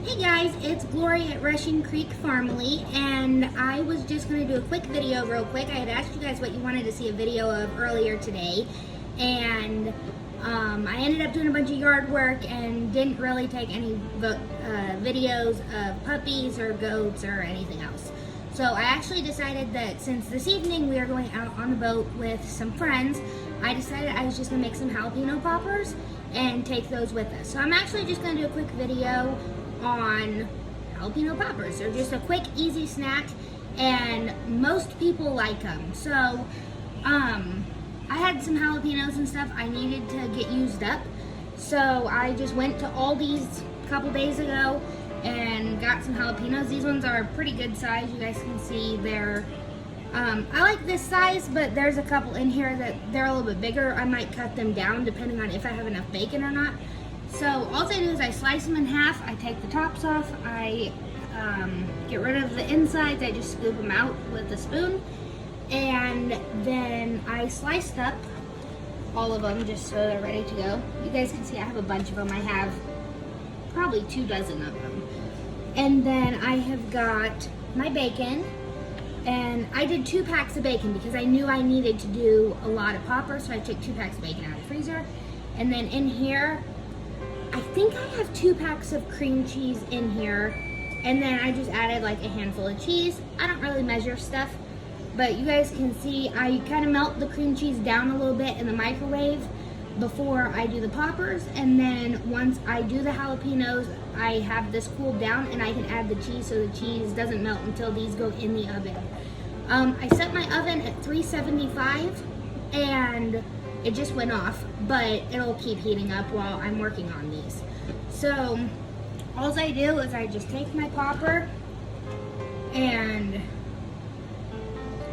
Hey guys, it's Glory at Russian Creek Farm.ily, and I was just going to do a quick video real quick. I had asked you guys what you wanted to see a video of earlier today, and I ended up doing a bunch of yard work and didn't really take any videos of puppies or goats or anything else. So I actually decided that since this evening we are going out on the boat with some friends, I decided I was just going to make some jalapeno poppers and take those with us. So I'm actually just going to do a quick video on jalapeno poppers. They're just a quick, easy snack, and most people like them. So I had some jalapenos and stuff I needed to get used up. So I just went to Aldi's a couple days ago and got some jalapenos. These ones are pretty good size. You guys can see they're, I like this size, but there's a couple in here that they're a little bit bigger. I might cut them down depending on if I have enough bacon or not. So all I do is I slice them in half, I take the tops off, I get rid of the insides, I just scoop them out with a spoon, and then I sliced up all of them just so they're ready to go. You guys can see I have a bunch of them. I have probably 24 of them. And then I have got my bacon, and I did 2 packs of bacon because I knew I needed to do a lot of poppers, so I took 2 packs of bacon out of the freezer. And then in here, I think I have 2 packs of cream cheese in here, and then I just added like a handful of cheese. I don't really measure stuff, but you guys can see I kind of melt the cream cheese down a little bit in the microwave before I do the poppers, and then once I do the jalapenos, I have this cooled down and I can add the cheese so the cheese doesn't melt until these go in the oven. I set my oven at 375 and it just went off, but it'll keep heating up while I'm working on these. So all I do is I just take my popper and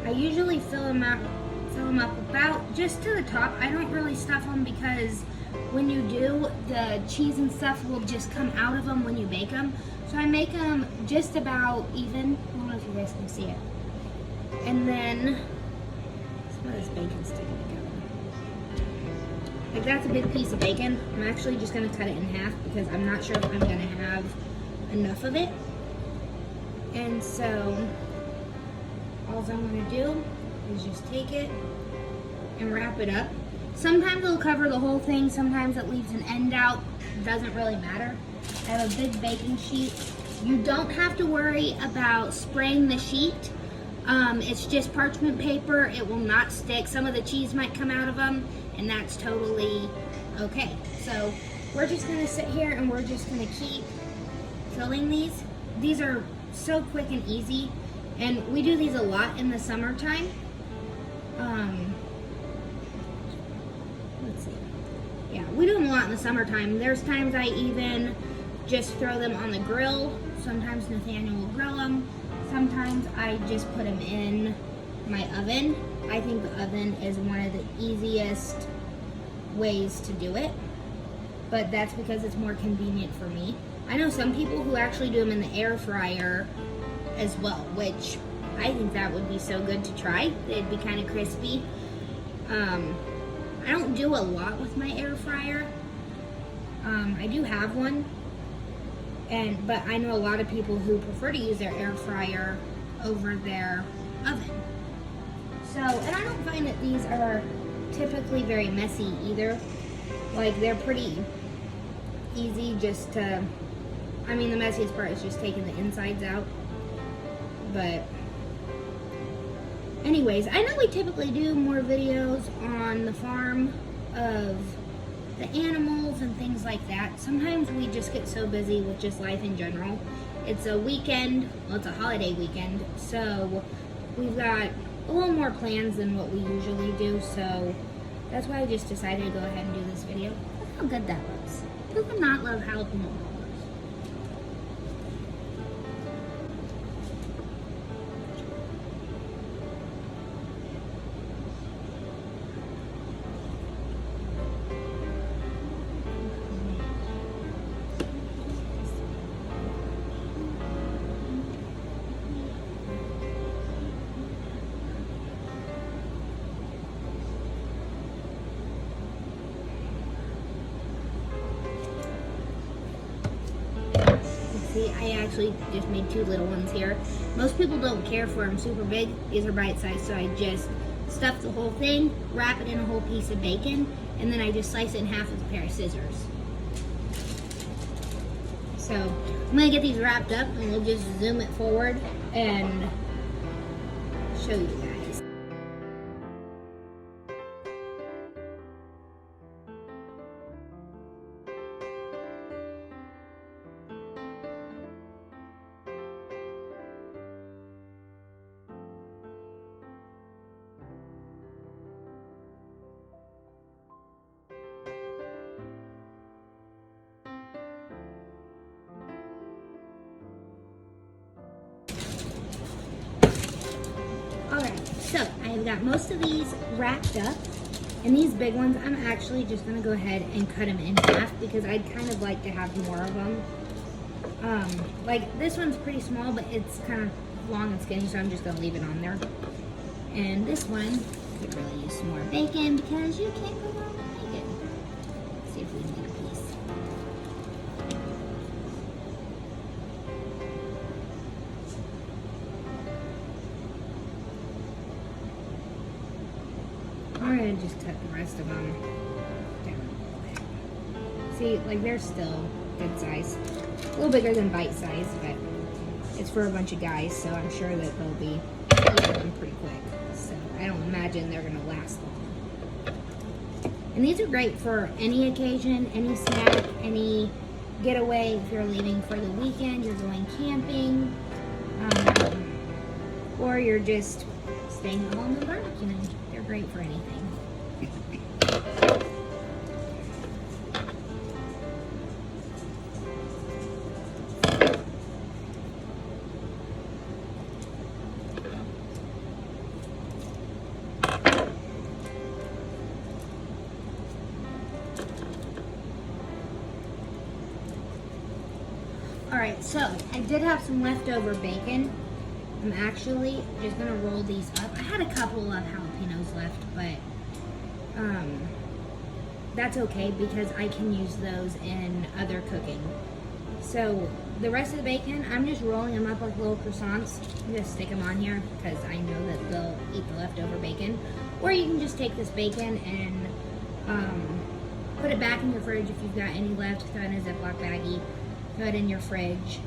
I usually fill them up about just to the top. I don't really stuff them because when you do, the cheese and stuff will just come out of them when you bake them. So I make them just about even. I don't know if you guys can see it. And then some of this bacon sticking together. Like that's a big piece of bacon. I'm actually just gonna cut it in half because I'm not sure if I'm gonna have enough of it. And so all I'm gonna do is just take it and wrap it up. Sometimes it'll cover the whole thing, sometimes it leaves an end out. It doesn't really matter. I have a big baking sheet. You don't have to worry about spraying the sheet. It's just parchment paper. It will not stick. Some of the cheese might come out of them, and that's totally okay. So we're just gonna sit here and we're just gonna keep filling these. These are so quick and easy, and we do these a lot in the summertime. Let's see. Yeah, we do them a lot in the summertime. There's times I even just throw them on the grill. Sometimes Nathaniel will grill them. Sometimes I just put them in my oven. I think the oven is one of the easiest ways to do it, but that's because it's more convenient for me. I know some people who actually do them in the air fryer as well, which I think that would be so good to try. They'd be kind of crispy. I don't do a lot with my air fryer. I do have one, but I know a lot of people who prefer to use their air fryer over their oven. So, and I don't find that these are typically very messy either. Like, they're pretty easy just to, I mean, the messiest part is just taking the insides out. But anyways, I know we typically do more videos on the farm of the animals and things like that. Sometimes we just get so busy with just life in general. It's a weekend, well, it's a holiday weekend, so we've got a little more plans than what we usually do, so that's why I just decided to go ahead and do this video. Look how good that looks. Who would not love jalapeno poppers? See, I actually just made 2 little ones here. Most people don't care for them super big. These are bite-sized, so I just stuff the whole thing, wrap it in a whole piece of bacon, and then I just slice it in half with a pair of scissors. So I'm gonna get these wrapped up and we'll just zoom it forward and show you guys. So I've got most of these wrapped up, and these big ones, I'm actually just gonna go ahead and cut them in half because I'd kind of like to have more of them. Like this one's pretty small, but it's kind of long and skinny, so I'm just gonna leave it on there. And this one could really use some more bacon because you can't go wrong with bacon. Let's see if we can get a piece. I'm gonna just cut the rest of them down a little bit. See, like they're still good size. A little bigger than bite size, but it's for a bunch of guys, so I'm sure that they'll be eating pretty quick. So I don't imagine they're gonna last long. And these are great for any occasion, any snack, any getaway. If you're leaving for the weekend, you're going camping, or you're just staying at home and barbecuing. They're great for anything. Alright, so I did have some leftover bacon. I'm actually just gonna roll these up. I had a couple of jalapenos left, but that's okay because I can use those in other cooking. So the rest of the bacon, I'm just rolling them up like little croissants. Just stick them on here because I know that they'll eat the leftover bacon. Or you can just take this bacon and put it back in your fridge if you've got any left. Throw it in a Ziploc baggie, throw it in your fridge,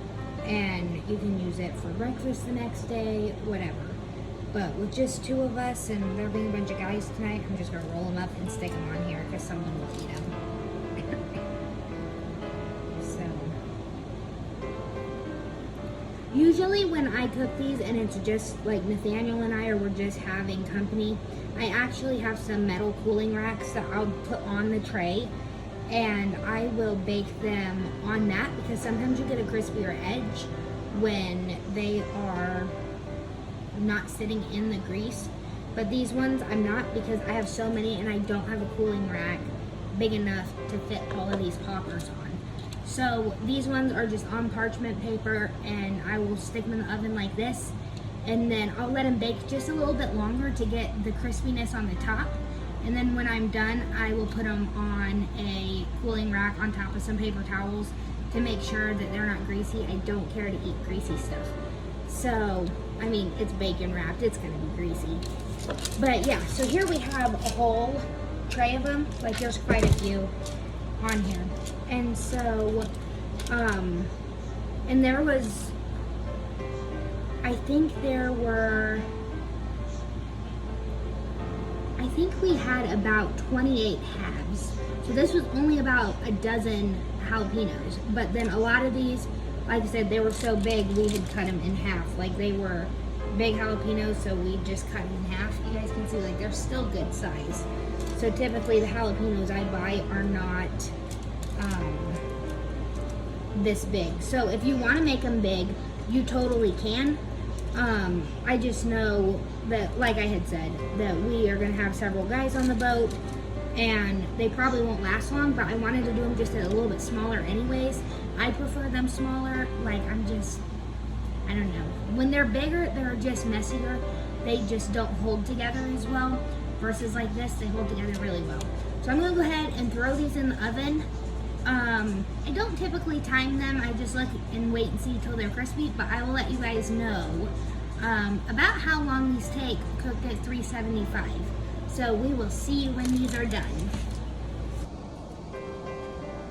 and you can use it for breakfast the next day, whatever. But with just 2 of us and there being a bunch of guys tonight, I'm just gonna roll them up and stick them on here because someone will eat them. So, usually when I cook these and it's just like Nathaniel and I, or we're just having company, I actually have some metal cooling racks that I'll put on the tray, and I will bake them on that because sometimes you get a crispier edge when they are not sitting in the grease. But these ones I'm not, because I have so many and I don't have a cooling rack big enough to fit all of these poppers on. So these ones are just on parchment paper, and I will stick them in the oven like this, and then I'll let them bake just a little bit longer to get the crispiness on the top. And then when I'm done, I will put them on a cooling rack on top of some paper towels to make sure that they're not greasy. I don't care to eat greasy stuff. So, I mean, it's bacon wrapped, it's gonna be greasy. But yeah, so here we have a whole tray of them. Like there's quite a few on here. And so, and there was, I think we had about 28 halves. So this was only about a dozen jalapenos. But then a lot of these, like I said, they were so big, we had cut them in half. Like they were big jalapenos, so we just cut them in half. You guys can see, like they're still good size. So typically the jalapenos I buy are not this big. So if you want to make them big, you totally can. I just know that, like I had said, that we are going to have several guys on the boat, and they probably won't last long, but I wanted to do them just a little bit smaller anyways. I prefer them smaller. Like, I don't know. When they're bigger, they're just messier. They just don't hold together as well. Versus like this, they hold together really well. So I'm going to go ahead and throw these in the oven I don't typically time them. I just look and wait and see till they're crispy, but I will let you guys know about how long these take cooked at 375. So we will see when these are done.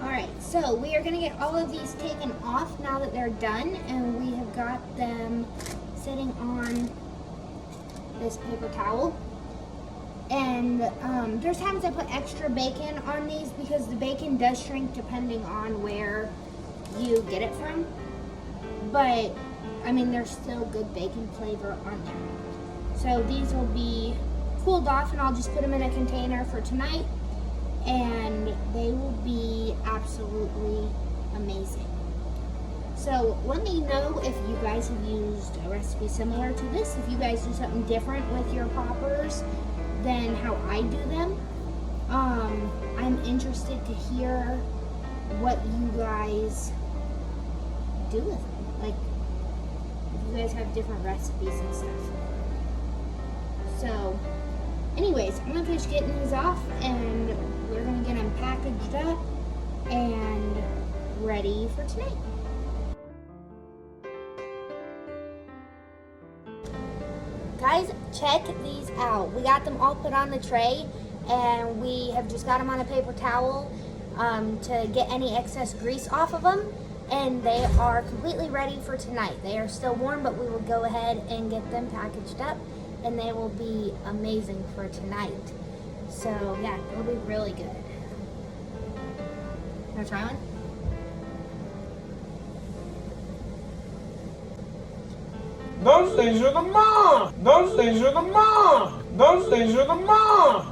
Alright, so we are going to get all of these taken off now that they're done, and we have got them sitting on this paper towel. And there's times I put extra bacon on these because the bacon does shrink depending on where you get it from. But, I mean, there's still good bacon flavor on there. So these will be cooled off, and I'll just put them in a container for tonight. And they will be absolutely amazing. So let me know if you guys have used a recipe similar to this, if you guys do something different with your poppers than how I do them. I'm interested to hear what you guys do with them. Like, if you guys have different recipes and stuff. So, anyways, I'm gonna finish getting these off, and we're gonna get them packaged up and ready for tonight. Guys, check these out. We got them all put on the tray, and we have just got them on a paper towel to get any excess grease off of them, and they are completely ready for tonight. They are still warm, but we will go ahead and get them packaged up, and they will be amazing for tonight. So yeah, it'll be really good. Wanna try one? Those things are the mom! Those things are the mom! Those things are the mom!